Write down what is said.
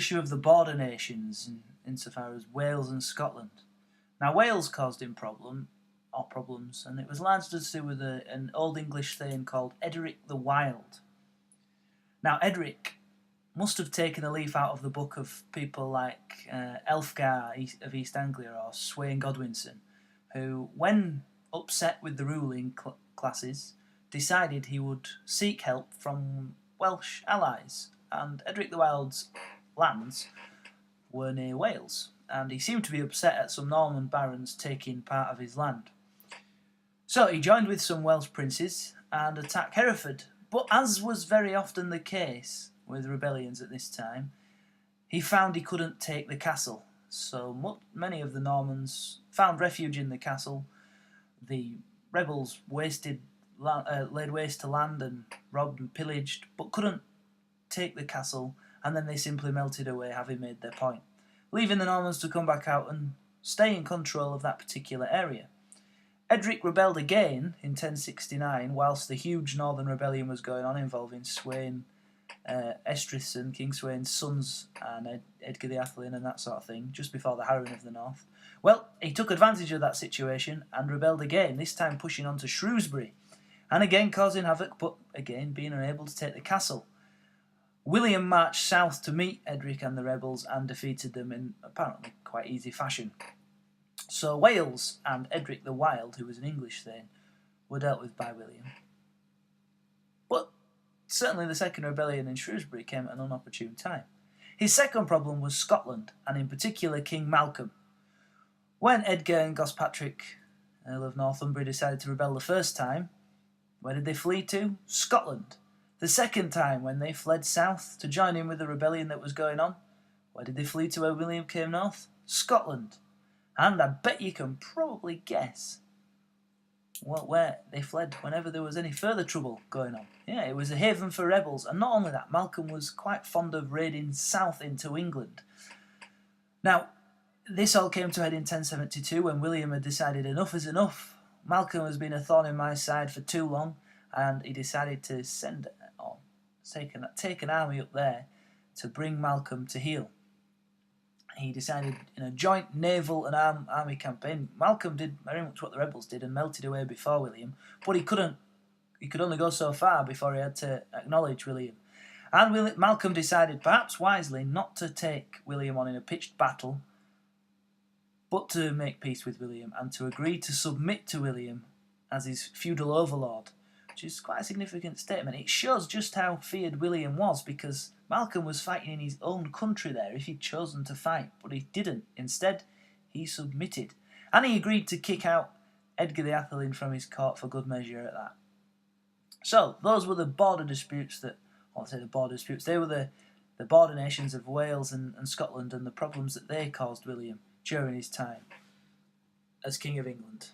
issue of the border nations insofar as Wales and Scotland. Now, Wales caused him problems, and it was largely to do with an Old English thane called Edric the Wild. Now, Edric must have taken a leaf out of the book of people like Elfgar of East Anglia or Sweyn Godwinson, who, when upset with the ruling classes, decided he would seek help from Welsh allies, and Edric the Wild's lands were near Wales, and he seemed to be upset at some Norman barons taking part of his land. So he joined with some Welsh princes and attacked Hereford, but as was very often the case with rebellions at this time, he found he couldn't take the castle, so many of the Normans found refuge in the castle. The rebels laid waste to land and robbed and pillaged, but couldn't take the castle, and then they simply melted away, having made their point, leaving the Normans to come back out and stay in control of that particular area. Edric rebelled again in 1069, whilst the huge northern rebellion was going on involving Sweyn, Estrithson, King Sweyn's sons, and Edgar the Atheling and that sort of thing, just before the harrowing of the north. Well, he took advantage of that situation and rebelled again, this time pushing on to Shrewsbury, and again causing havoc, but again being unable to take the castle. William marched south to meet Edric and the rebels and defeated them in apparently quite easy fashion. So Wales and Edric the Wild, who was an English thane, were dealt with by William. But certainly the second rebellion in Shrewsbury came at an inopportune time. His second problem was Scotland, and in particular King Malcolm. When Edgar and Gospatrick, Earl of Northumbria, decided to rebel the first time, where did they flee to? Scotland. The second time, when they fled south to join in with the rebellion that was going on, where did they flee to where William came north? Scotland. And I bet you can probably guess where they fled whenever there was any further trouble going on. Yeah, it was a haven for rebels, and not only that, Malcolm was quite fond of raiding south into England. Now, this all came to a head in 1072 when William had decided enough is enough. Malcolm has been a thorn in my side for too long, and he decided to take an army up there to bring Malcolm to heel. He decided in a joint naval and army campaign. Malcolm did very much what the rebels did and melted away before William, but he could only go so far before he had to acknowledge William. And Malcolm decided, perhaps wisely, not to take William on in a pitched battle, but to make peace with William and to agree to submit to William as his feudal overlord, which is quite a significant statement. It shows just how feared William was, because Malcolm was fighting in his own country there if he'd chosen to fight, but he didn't. Instead, he submitted. And he agreed to kick out Edgar the Atheling from his court for good measure at that. So, those were the border disputes they were the border nations of Wales and Scotland and the problems that they caused William during his time as King of England.